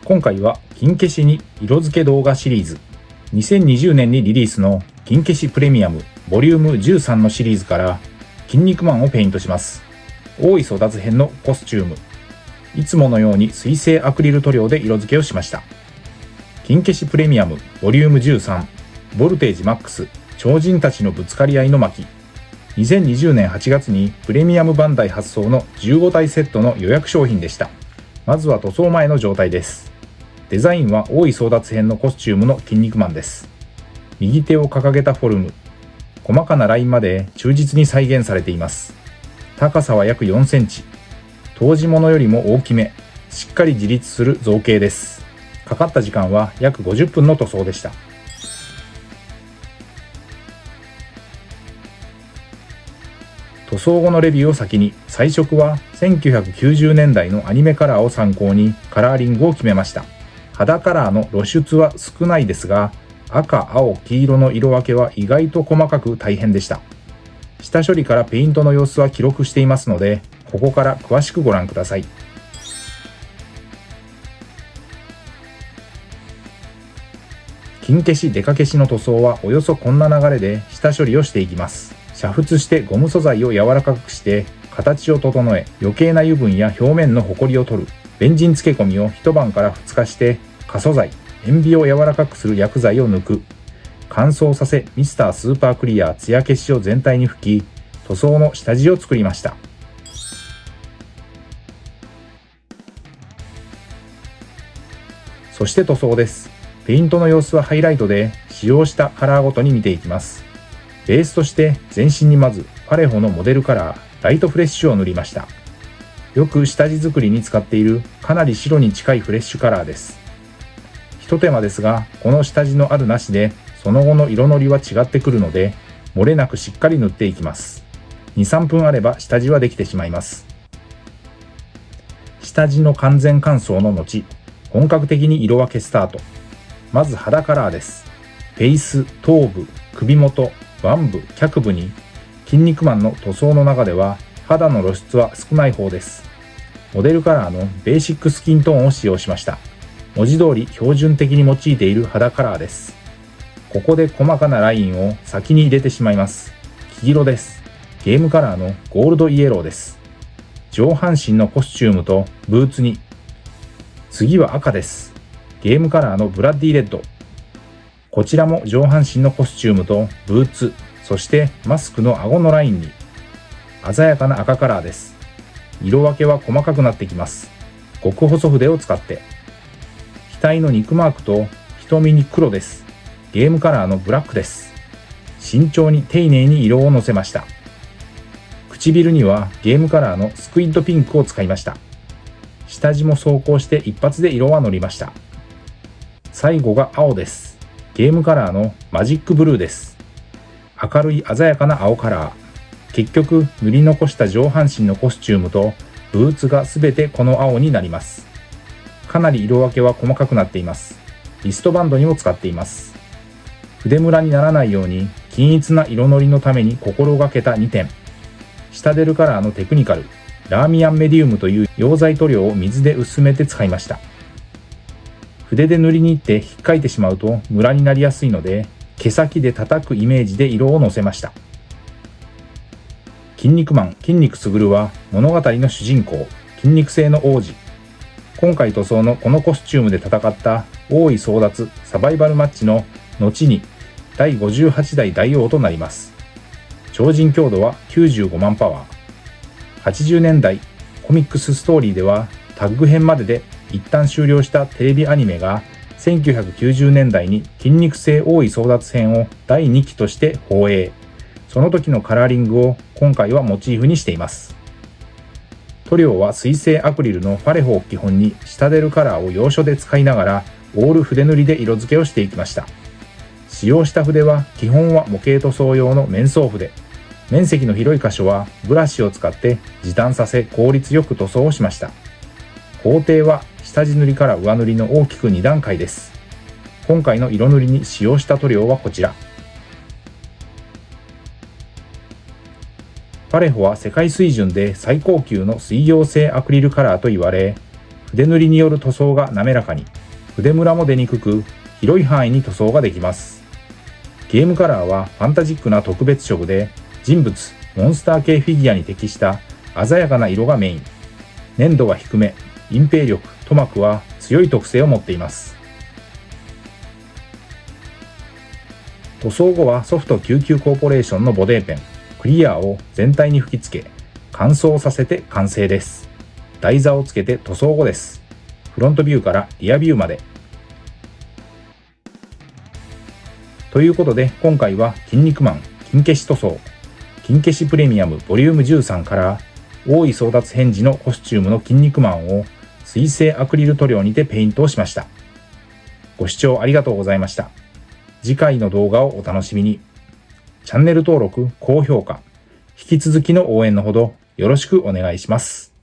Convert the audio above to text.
今回は金消しに色付け動画シリーズ、2020年にリリースの金消しプレミアムボリューム13のシリーズから筋肉マンをペイントします。大井争奪編のコスチューム、いつものように水性アクリル塗料で色付けをしました。金消しプレミアムボリューム13、ボルテージマックス超人たちのぶつかり合いの巻。2020年8月にプレミアムバンダイ発送の15体セットの予約商品でした。まずは塗装前の状態です。デザインは大井争奪編のコスチュームの筋肉マンです。右手を掲げたフォルム、細かなラインまで忠実に再現されています。高さは約4センチ、当時物よりも大きめ、しっかり自立する造形です。かかった時間は約50分の塗装でした。塗装後のレビューを先に、彩色は1990年代のアニメカラーを参考にカラーリングを決めました。肌カラーの露出は少ないですが、赤、青、黄色の色分けは意外と細かく大変でした。下処理からペイントの様子は記録していますので、ここから詳しくご覧ください。金消しデカ消しの塗装はおよそこんな流れで下処理をしていきます。煮沸してゴム素材を柔らかくして形を整え、余計な油分や表面のホコリを取る。ベンジン漬け込みを一晩から2日して過素材、塩ビを柔らかくする薬剤を抜く。乾燥させミスタースーパークリアツヤ消しを全体に吹き、塗装の下地を作りました。そして塗装です。ペイントの様子はハイライトで使用したカラーごとに見ていきます。ベースとして全身にまずパレホのモデルカラーライトフレッシュを塗りました。よく下地作りに使っているかなり白に近いフレッシュカラーです。一手間ですが、この下地のあるなしでその後の色のりは違ってくるので、漏れなくしっかり塗っていきます。2、3分あれば下地はできてしまいます。下地の完全乾燥の後、本格的に色分けスタート。まず肌カラーです。フェイス、頭部、首元、腕部、脚部に、筋肉マンの塗装の中では肌の露出は少ない方です。モデルカラーのベーシックスキントーンを使用しました。文字通り標準的に用いている肌カラーです。ここで細かなラインを先に入れてしまいます。黄色です。ゲームカラーのゴールドイエローです。上半身のコスチュームとブーツに。次は赤です。ゲームカラーのブラッディレッド。こちらも上半身のコスチュームとブーツ、そしてマスクの顎のラインに。鮮やかな赤カラーです。色分けは細かくなってきます。極細筆を使って。額の肉マークと瞳に黒です。ゲームカラーのブラックです。慎重に丁寧に色をのせました。唇にはゲームカラーのスクイッドピンクを使いました。下地も走行して一発で色はのりました。最後が青です。ゲームカラーのマジックブルーです。明るい鮮やかな青カラー。結局塗り残した上半身のコスチュームとブーツがすべてこの青になります。かなり色分けは細かくなっています。リストバンドにも使っています。筆ムラにならないように均一な色のりのために心がけた2点。シタデルカラーのテクニカル、ラーミアンメディウムという溶剤塗料を水で薄めて使いました。筆で塗りに行って引っかいてしまうとムラになりやすいので、毛先で叩くイメージで色をのせました。筋肉マン、筋肉つぐるは物語の主人公、筋肉性の王子。今回塗装のこのコスチュームで戦った大井争奪サバイバルマッチの後に第58代大王となります。超人強度は95万パワー。80年代コミックスストーリーではタッグ編までで一旦終了したテレビアニメが1990年代に筋肉性大井争奪編を第2期として放映。その時のカラーリングを今回はモチーフにしています。塗料は水性アクリルのファレホを基本にシタデルカラーを要所で使いながらオール筆塗りで色付けをしていきました。使用した筆は基本は模型塗装用の面相筆。面積の広い箇所はブラシを使って時短させ効率よく塗装をしました。工程は下地塗りから上塗りの大きく2段階です。今回の色塗りに使用した塗料はこちら。パレホは世界水準で最高級の水溶性アクリルカラーと言われ、筆塗りによる塗装が滑らかに、筆ムラも出にくく、広い範囲に塗装ができます。ゲームカラーはファンタジックな特別色で、人物、モンスター系フィギュアに適した鮮やかな色がメイン。粘度は低め、隠蔽力、塗膜は強い特性を持っています。塗装後はソフト99コーポレーションのボデーペン、クリアを全体に吹き付け、乾燥させて完成です。台座をつけて塗装後です。フロントビューからリアビューまで。ということで今回は筋肉マン金消し塗装、金消しプレミアムボリューム13から大井争奪返事のコスチュームの筋肉マンを水性アクリル塗料にてペイントをしました。ご視聴ありがとうございました。次回の動画をお楽しみに。チャンネル登録、高評価、引き続きの応援のほどよろしくお願いします。